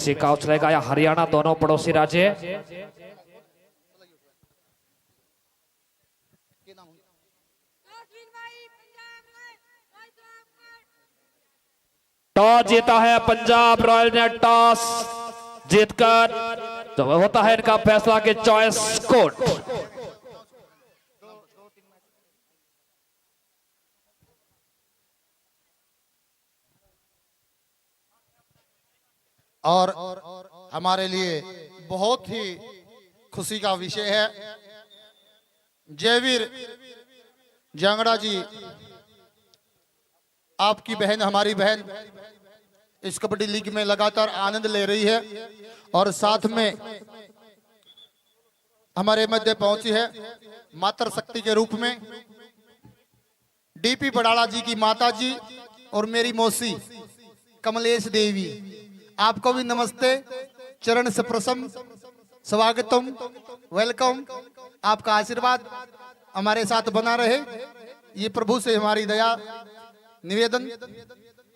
सिक्का उछलेगा या हरियाणा, दोनों पड़ोसी राज्य। टॉस जीता है पंजाब रॉयल ने, टॉस जीतकर तो होता है इनका फैसला कि चॉइस कोर्ट। और हमारे लिए बहुत ही खुशी का विषय है, जयवीर जांगड़ा जी, आपकी बहन, हमारी बहन इस कबड्डी लीग में लगातार आनंद ले रही है और साथ में हमारे मध्य पहुंची है मातृ शक्ति के रूप में डीपी बड़ाला जी की माता जी और मेरी मौसी कमलेश देवी। आपको भी नमस्ते, चरण से प्रसन्न, स्वागतम, वेलकम। आपका आशीर्वाद हमारे साथ बना रहे, ये प्रभु से हमारी दया निवेदन।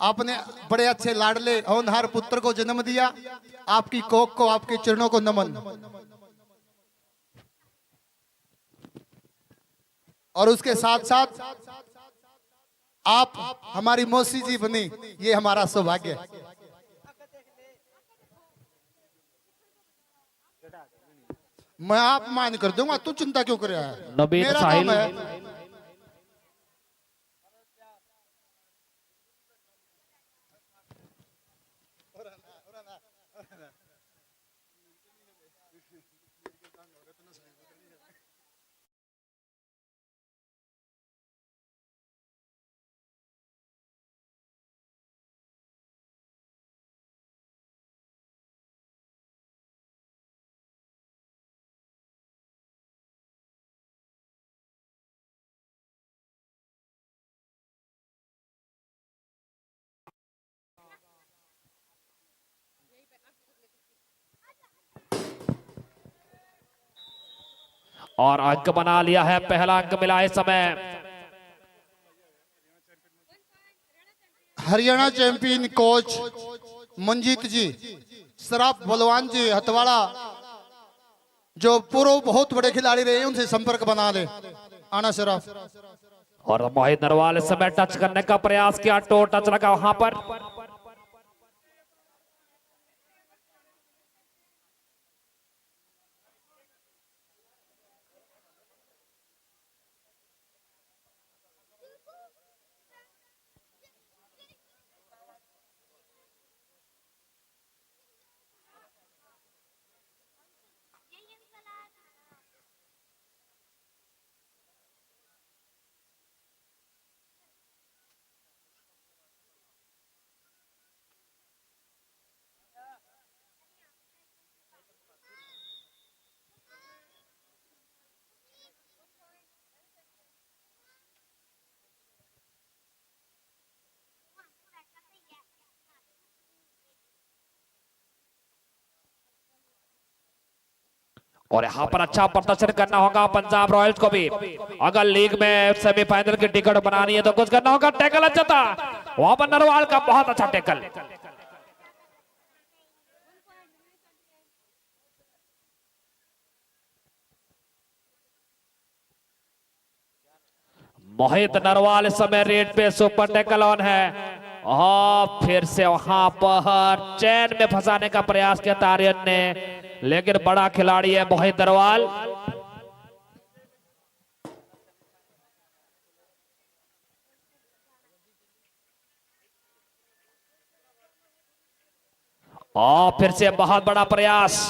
आपने बड़े अच्छे लाडले होनहार पुत्र को जन्म दिया, आपकी कोख को, आपके चरणों को नमन। और उसके साथ साथ आप हमारी मौसी जी बनी, ये हमारा सौभाग्य है। मैं आप मान कर दूंगा, तू चिंता क्यों कर रहा है, मेरा काम है। और अंक बना लिया है, पहला अंक मिला इस समय हरियाणा चैंपियन कोच मंजीत जी, सराफ बलवान जी हथवाड़ा, जो पूर्व बहुत बड़े खिलाड़ी रहे हैं, उनसे संपर्क बना ले। आना सराफ। और मोहित नरवाल इस समय टच करने का प्रयास किया, टो टच लगा वहां पर। और यहाँ पर अच्छा प्रदर्शन करना होगा पंजाब रॉयल्स को भी, अगर लीग में सेमीफाइनल की टिकट बनानी है तो कुछ करना होगा। टैकल अच्छा था वहां पर नरवाल का, बहुत अच्छा टैकल। मोहित नरवाल इस समय रेड पे सुपर टैकल ऑन है, और फिर से वहां पर चैन में फंसाने का प्रयास किया तारियन ने, लेकिन बड़ा खिलाड़ी है मोहित नरवाल। और फिर से बहुत बड़ा प्रयास,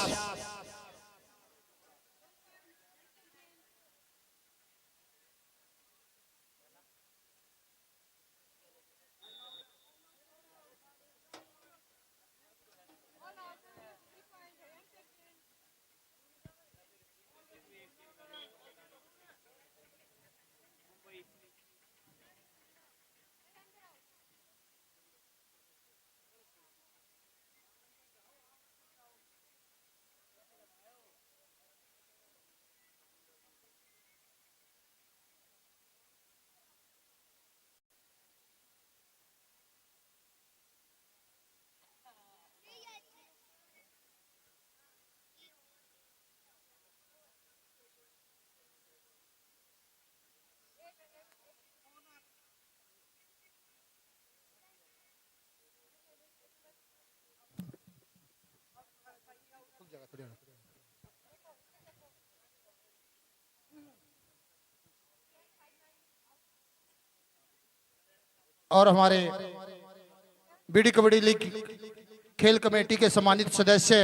और हमारे बीडी कबड्डी लीग खेल कमेटी के सम्मानित सदस्य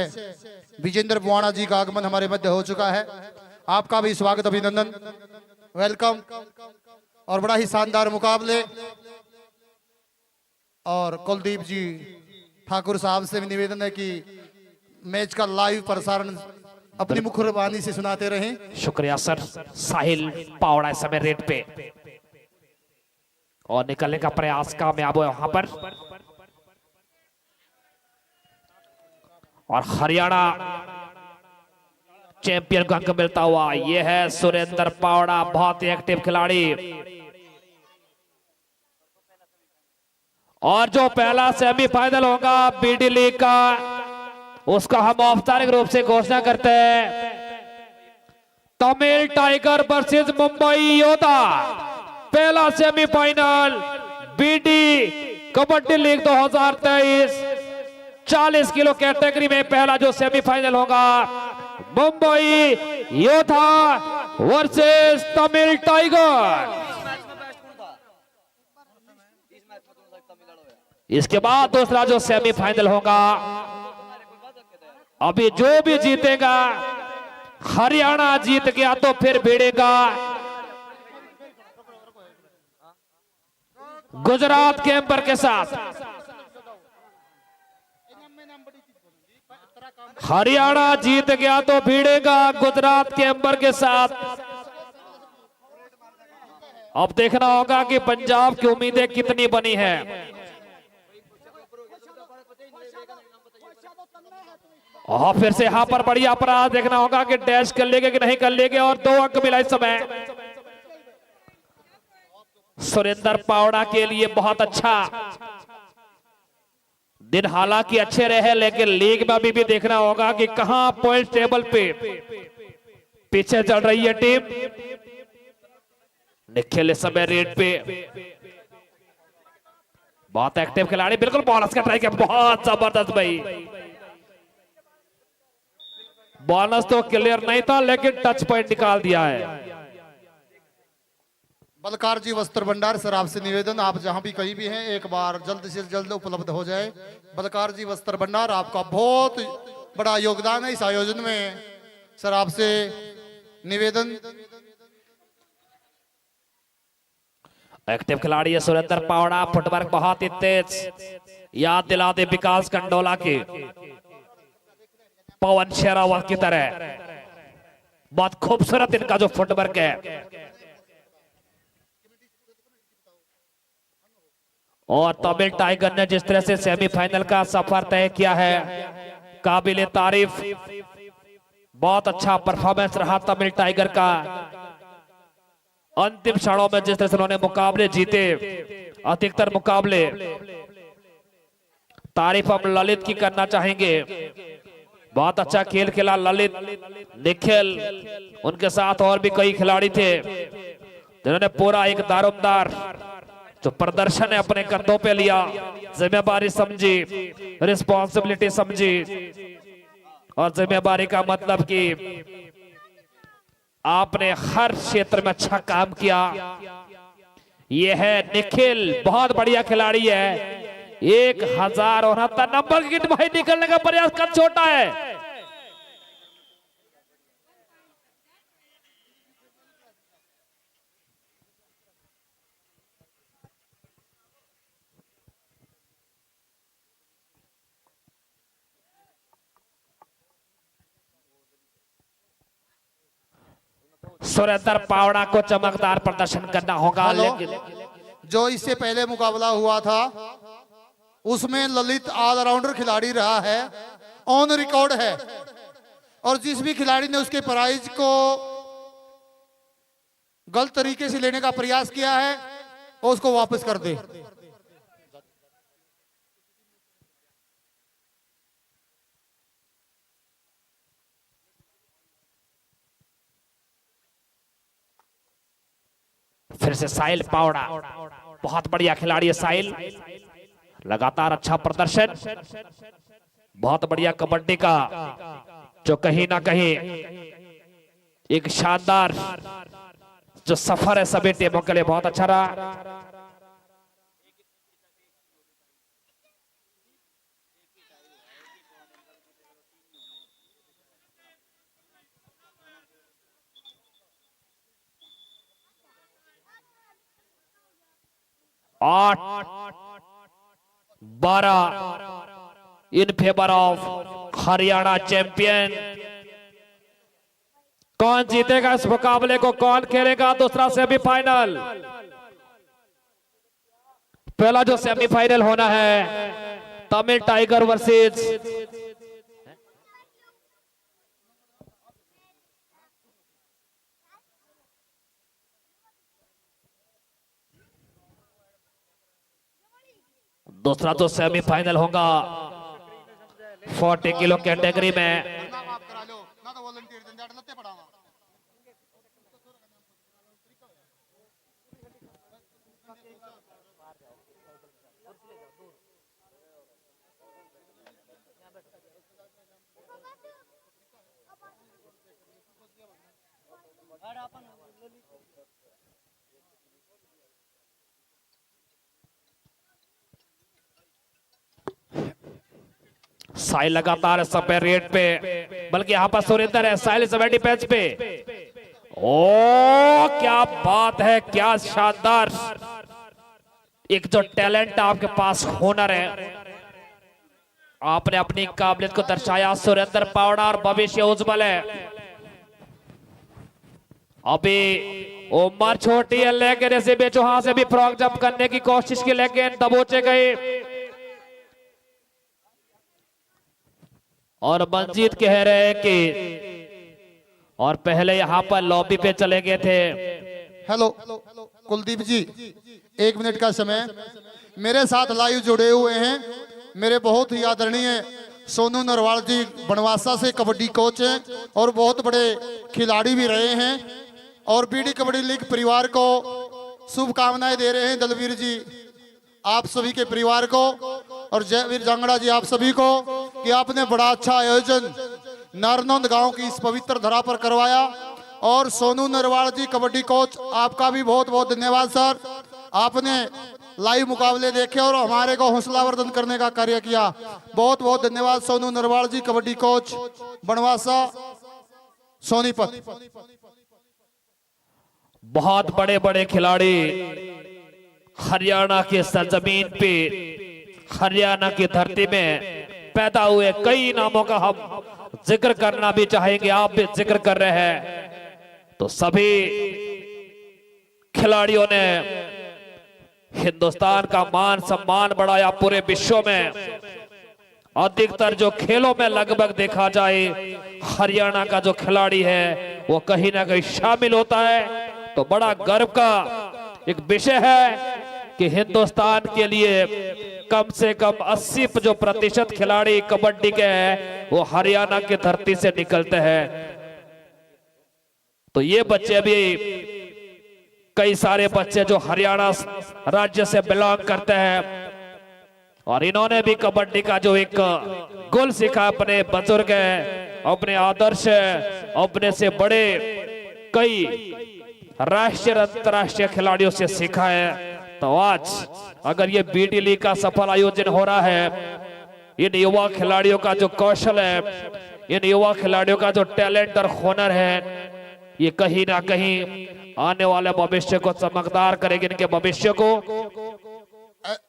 विजेंद्र बुआना जी का आगमन हमारे मध्य हो चुका है। आपका भी स्वागत, अभिनंदन, वेलकम। और बड़ा ही शानदार मुकाबले। और कुलदीप जी ठाकुर साहब से भी निवेदन है कि मैच का लाइव प्रसारण अपनी मुखबानी से सुनाते रहें। शुक्रिया सर। साहिल पावड़ा इस समय रेड पे और निकलने का प्रयास कामयाब हुआ वहां पर। और हरियाणा चैंपियन को अंक मिलता हुआ यह है सुरेंद्र पावड़ा, बहुत ही एक्टिव खिलाड़ी। और जो पहला सेमीफाइनल होगा बीडी लीग का, उसका हम औपचारिक रूप से घोषणा करते हैं। तमिल टाइगर वर्सेस मुंबई योद्धा, पहला semifinal BD kabaddi league 2023 40 kilo category में पहला जो सेमीफाइनल होगा, मुंबई योद्धा वर्सेस तमिल टाइगर। इसके बाद दूसरा जो सेमीफाइनल होगा, अभी जो भी जीतेगा, हरियाणा जीत गया तो फिर भिड़ेगा गुजरात के एम्पर के साथ। हरियाणा जीत गया तो भिड़ेगा गुजरात के एम्पर के साथ। अब देखना होगा कि पंजाब की उम्मीदें कितनी बनी है। और फिर से यहां पर बढ़िया अपराध देखना होगा कि डैश कर लेंगे कि नहीं कर लेंगे। और 2 अंक मिला इस समय सुरेंद्र पावड़ा के लिए। बहुत अच्छा दिन हालांकि अच्छे रहे, लेकिन लीग में अभी भी देखना होगा कि कहां पॉइंट टेबल पे पीछे चल रही है टीम। निखिल इस समय रेड पे, बहुत एक्टिव खिलाड़ी, बिल्कुल बोनस का ट्राई किया, बहुत जबरदस्त भाई। बोनस तो क्लियर नहीं था, लेकिन टच पॉइंट निकाल दिया है। बलकार जी वस्त्र भंडार, सर आपसे निवेदन, आप जहां भी कहीं भी हैं एक बार जल्द से जल्द उपलब्ध हो जाए। बलकार जी वस्त्र भंडार, आपका बहुत बड़ा योगदान है इस आयोजन में, सर आपसे निवेदन। एक्टिव खिलाड़ी है सुरेंद्र पावड़ा, फुटवर्क बहुत ही तेज। याद दिला दे विकास कंडोला के, पवन शेरावत की तरह। बहुत खूबसूरत इनका जो फुटवर्क है। और तमिल टाइगर ने जिस तरह से सेमीफाइनल का सफर तय किया है, काबिले तारीफ। बहुत अच्छा परफॉर्मेंस रहा तमिल टाइगर का। अंतिम क्षणों में जिस तरह से उन्होंने मुकाबले जीते, अधिकतर मुकाबले। तारीफ हम ललित की करना चाहेंगे, बहुत अच्छा खेल खेला ललित, निखिल, उनके साथ और भी कई खिलाड़ी थे जिन्होंने पूरा एक दारोमदार जो प्रदर्शन है अपने कंधों पे लिया, जिम्मेदारी समझी, रिस्पॉन्सिबिलिटी समझी। और जिम्मेदारी का मतलब कि आपने हर क्षेत्र में अच्छा काम किया। यह है निखिल, बहुत बढ़िया खिलाड़ी है। 1069 नंबर की किट भाई निकलने का प्रयास कद छोटा है। सुरेंद्र पावड़ा को चमकदार प्रदर्शन करना होगा। लेकिन जो इससे पहले मुकाबला हुआ था उसमें ललित ऑलराउंडर खिलाड़ी रहा है, ऑन रिकॉर्ड है। और जिस भी खिलाड़ी ने उसके प्राइज को गलत तरीके से लेने का प्रयास किया है वो उसको वापस कर दे। फिर से साहिल पावड़ा, बहुत बढ़िया खिलाड़ी है साहिल, लगातार अच्छा प्रदर्शन, बहुत बढ़िया कबड्डी का जो कहीं ना कहीं एक शानदार जो सफर है सभी टीमों के लिए बहुत अच्छा रहा। आठ 12 इन फेवर ऑफ हरियाणा चैंपियन। कौन जीतेगा इस मुकाबले को, कौन खेलेगा दूसरा सेमीफाइनल? पहला जो सेमीफाइनल होना है तमिल टाइगर वर्सेस दूसरा तो सेमीफाइनल होगा 40 किलो कैटेगरी में। साहिल लगातार इस समय रेड पे, बल्कि यहां पर सुरेंद्र है, साहिल सवेटी पेच पे। ओ क्या बात है, क्या शानदार एक जो टैलेंट आपके पास, हुनर है, आपने अपनी काबिलियत को दर्शाया। सुरेंद्र पावड़ा और भविष्य उज्जवल है। अभी उम्र छोटी है लेकिन ऐसे बेचुहा से भी फ्रॉक जंप करने की कोशिश की लेकिन दबोचे गए। और मंजीत कह रहे हैं कि और पहले यहां पर लॉबी पे चले गए थे। हेलो कुलदीप जी, 1 मिनट का समय। मेरे साथ लाइव जुड़े हुए हैं मेरे बहुत ही आदरणीय सोनू नरवाल जी, बनवासा से कबड्डी कोच हैं और बहुत बड़े खिलाड़ी भी रहे हैं और बीडी कबड्डी लीग परिवार को शुभकामनाएं दे रहे हैं। दलवीर जी आप सभी के परिवार को और जयवीर जांगड़ा जी आप सभी को कि आपने बड़ा अच्छा आयोजन नारनौंद गांव की इस पवित्र धरा पर करवाया। और सोनू नरवाल जी कबड्डी कोच, आपका भी बहुत बहुत धन्यवाद सर। आपने लाइव मुकाबले देखे और हमारे को हौसलावर्धन करने का कार्य किया। बहुत बहुत धन्यवाद सोनू नरवाल जी, कबड्डी कोच, बनवासा, सोनीपत। बहुत बड़े बड़े खिलाड़ी हरियाणा के सरजमीन पे, हरियाणा की धरती में पैदा हुए। कई नामों का हम जिक्र करना भी चाहेंगे, आप भी जिक्र कर रहे हैं। तो सभी खिलाड़ियों ने हिंदुस्तान का मान सम्मान बढ़ाया पूरे विश्व में। अधिकतर जो खेलों में लगभग देखा जाए हरियाणा का जो खिलाड़ी है वो कहीं ना कहीं शामिल होता है। तो बड़ा गर्व का एक विषय है कि हिंदुस्तान के लिए कम से कम 80% खिलाड़ी कबड्डी के हैं वो हरियाणा की धरती से निकलते हैं। तो ये बच्चे भी, कई सारे बच्चे जो हरियाणा राज्य से बिलोंग करते हैं और इन्होंने भी कबड्डी का जो एक गुल सीखा, अपने बुजुर्ग है, अपने आदर्श है, अपने से बड़े कई राष्ट्रीय अंतरराष्ट्रीय खिलाड़ियों से सीखा है। तो आज अगर ये बीडी लीग का सफल आयोजन हो रहा है, इन युवा खिलाड़ियों का जो कौशल है, इन युवा खिलाड़ियों का जो टैलेंट और हुनर है, ये कहीं ना कहीं आने वाले भविष्य को चमकदार करेगी, इनके भविष्य को।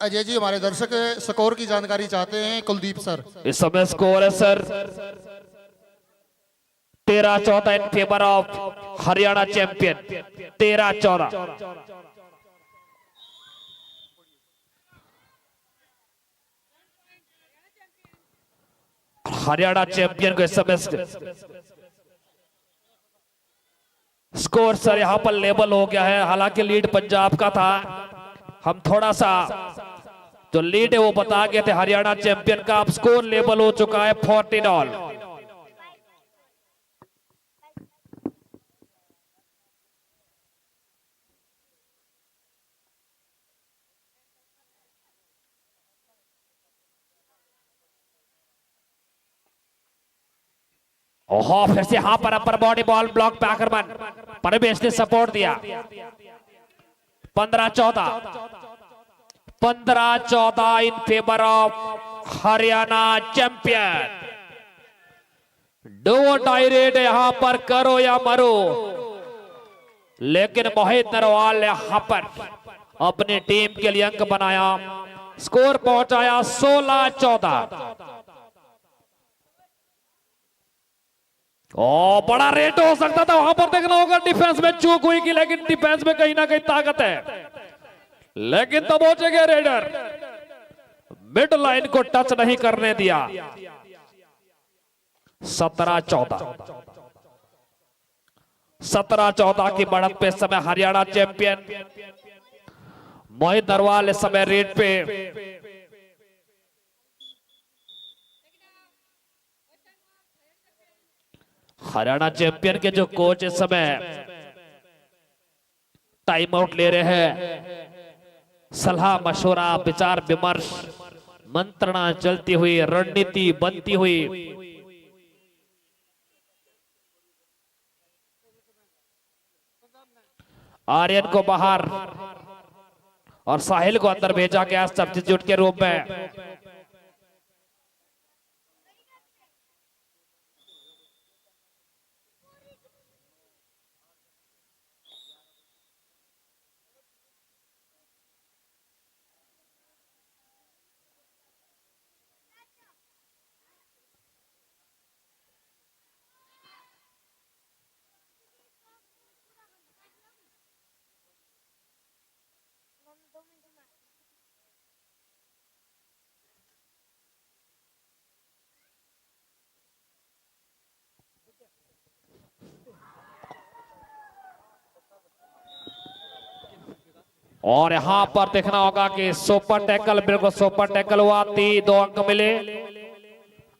अजय जी हमारे दर्शक स्कोर की जानकारी चाहते हैं, कुलदीप सर। इस समय स्कोर है sir 13-14 in favour of Haryana champion. 13-14 Haryana champion को इस समय स्कोर सर यहां पर लेवल हो गया है। हालांकि लीड पंजाब का था, हम थोड़ा सा जो लीड है वो बता गए थे हरियाणा चैंपियन का। अब स्कोर लेवल हो चुका है 14 ऑल। ओहो फिर से यहां पर अपर बॉडी बॉल ब्लॉक पे आक्रमण, परवेश ने सपोर्ट दिया। 15-14 in favour of Haryana champion. डो टाई रेट यहां पर करो या मरो, लेकिन मोहित नरवाल ने यहां पर अपनी टीम के लिए अंक बनाया, स्कोर पहुंचाया 16-14। ओ बड़ा रेट हो सकता था, वहां पर देखना होगा डिफेंस में चूक हुई कि, लेकिन डिफेंस में कहीं ना कहीं ताकत है, लेकिन तब पहुंचेंगे रेडर, मिड लाइन को टच नहीं करने दिया। 17-14 की बढ़त पे इस समय हरियाणा चैंपियन। मोहित नरवाल इस समय रेड पे। हरियाणा चैंपियन के जो कोच इस समय टाइम आउट ले रहे हैं, सलाह मशवरा विचार विमर्श मंत्रणा चलती हुई, रणनीति बनती हुई। आर्यन को बाहर और साहिल को अंदर भेजा गया सब्स्टिट्यूट के रूप में। और यहां पर देखना होगा कि सुपर टैकल, बिल्कुल सुपर टैकल हुआ, 2 अंक मिले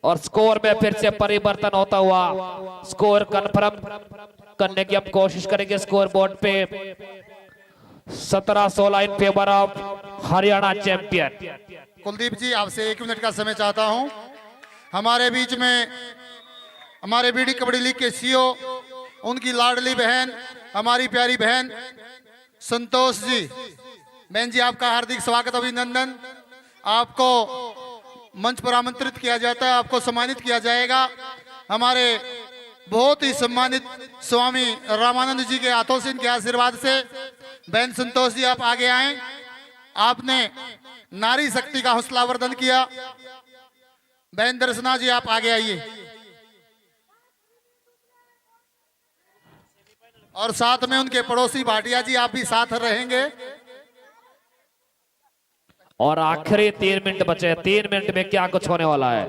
और स्कोर में फिर से परिवर्तन होता हुआ स्कोर कंफर्म करने की हम कोशिश करेंगे। स्कोर बोर्ड पे 17-16 in favour of Haryana champion. Kuldeep ji, आपसे 1 मिनट का समय चाहता हूं। हमारे बीच में हमारे बीडी कबड्डी लीग के सीईओ, उनकी लाडली बहन, हमारी प्यारी बहन संतोष जी, बहन जी आपका हार्दिक स्वागत, अभिनंदन। आपको मंच पर आमंत्रित किया जाता है, आपको सम्मानित किया जाएगा। हमारे बहुत ही सम्मानित स्वामी रामानंद जी के हाथों से, इनके आशीर्वाद से। बहन संतोष जी आप आगे आए, आपने नारी शक्ति का हौसलावर्धन किया। बहन दर्शना जी आप आगे आइए, और साथ में उनके पड़ोसी भाटिया जी आप भी साथ रहेंगे। और आखिरी 3 मिनट बचे, 3 मिनट में क्या कुछ होने वाला है।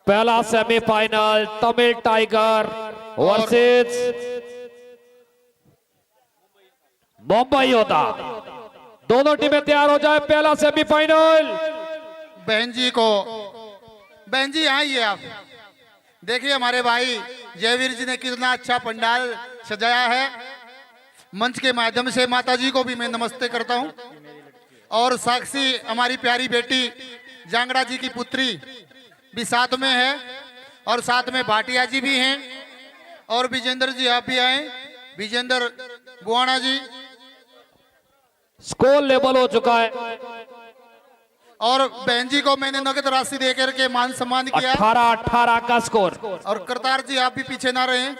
पहला semifinal Tamil tiger versus Mumbai योद्धा। दोनों टीमें तैयार हो जाए, पहला सेमीफाइनल। बहन जी को, बहन जी आइए आप, देखिए हमारे भाई जयवीर जी ने कितना अच्छा पंडाल सजाया है। मंच के माध्यम से माता जी को भी मैं नमस्ते करता हूं, और साक्षी हमारी प्यारी बेटी जांगड़ा जी की पुत्री भी साथ में है, और साथ में भाटिया जी भी हैं, और विजेंद्र जी आप भी आए, विजेंद्र बुआना जी। स्कोर लेवल हो चुका है, और बहन जी को मैंने नगद राशि देकर के मान सम्मान किया। 18-18 का स्कोर। और करतार जी आप भी पीछे ना रहें।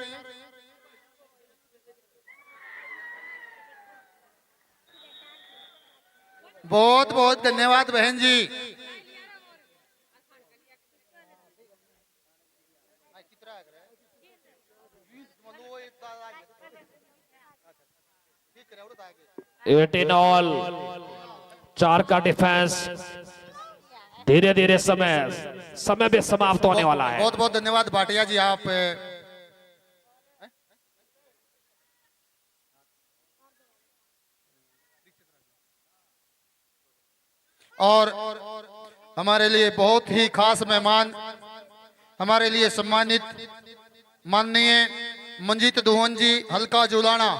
बहुत बहुत धन्यवाद बहन जी। एटीन ऑल, 4 का डिफेंस। धीरे धीरे समय भी समाप्त होने वाला है। बहुत बहुत धन्यवाद भाटिया जी आप। और हमारे लिए बहुत ही खास मेहमान, हमारे लिए सम्मानित माननीय मंजीत दुहन जी हल्का जुलाना,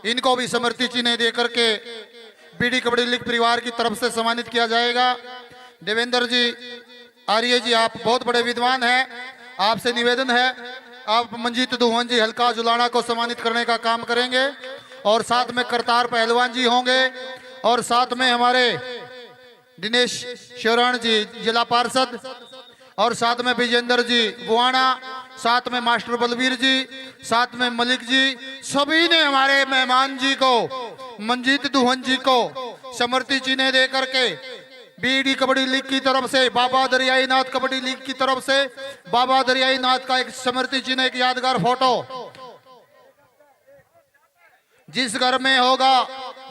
इनको भी समृति चिन्ह दे करके बीडी कबड्डी लीग परिवार की तरफ से सम्मानित किया जाएगा। देवेंद्र जी आर्य जी, आप बहुत बड़े विद्वान हैं, आपसे निवेदन है आप मंजीत दुहन जी हल्का जुलाना को सम्मानित करने का काम करेंगे। और साथ में करतार पहलवान जी होंगे, और साथ में हमारे दिनेश शरण जी जिला पार्षद, और साथ में विजेंद्र जी बुआना, साथ में मास्टर बलवीर जी, साथ में मलिक जी, सभी ने हमारे मेहमान जी को मंजीत दुहन जी को समृति चिन्ह दे करके बीडी कबड्डी लीग की तरफ से, बाबा दरियाई नाथ कबड्डी लीग की तरफ से बाबा दरियाई नाथ का एक समृति चिन्ह, एक यादगार फोटो जिस घर में होगा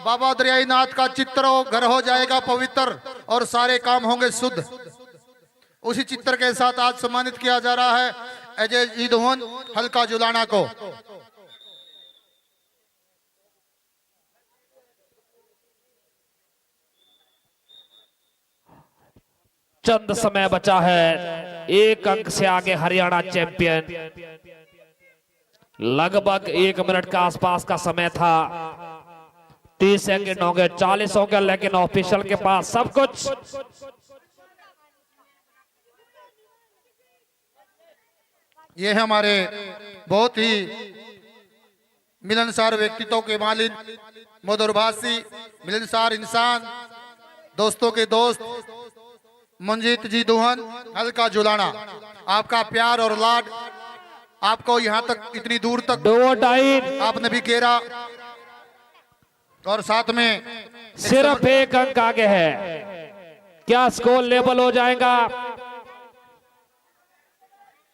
बाबा दरियाई नाथ का चित्र, वो घर हो जाएगा पवित्र और सारे काम होंगे शुद्ध। उसी चित्र के साथ आज सम्मानित किया जा रहा है अजय जी दुहन हल्का जुलाना को। चंद समय बचा है, एक अंक से आगे हरियाणा चैंपियन। लगभग 1 मिनट के आसपास का समय था, 30 सेकंड हो गए, 40 हो गए, लेकिन ऑफिशियल के पास सब कुछ। ये है हमारे बहुत ही मिलनसार व्यक्तित्व के मालिक, मधुरभाषी, मिलनसार इंसान, दोस्तों के दोस्त मंजीत जी दुहन हल्का जुलाना। आपका प्यार और लाड आपको यहाँ तक, इतनी दूर तक आपने भी घेरा, और साथ में सिर्फ 1 अंक आगे है। क्या स्कोर लेवल हो जाएगा?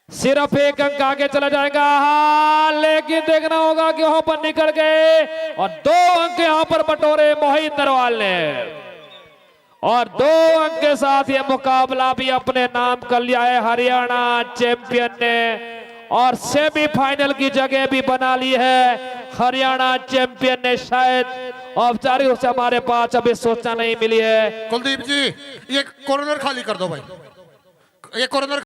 सिर्फ 1 अंक आगे चला जाएगा। हाँ, लेकिन देखना होगा कि वहां पर निकल गए, और 2 अंक यहां पर बटोरे मोहित नरवाल ने, और 2 अंक के साथ ये मुकाबला भी अपने नाम कर लिया है हरियाणा चैंपियन ने, और सेमीफाइनल की जगह भी बना ली है हरियाणा चैंपियन ने। शायद औपचारिक रूप से हमारे पास अभी सूचना नहीं मिली है। कुलदीप जी, ये कॉर्नर खाली कर दो भाई, ये कॉर्नर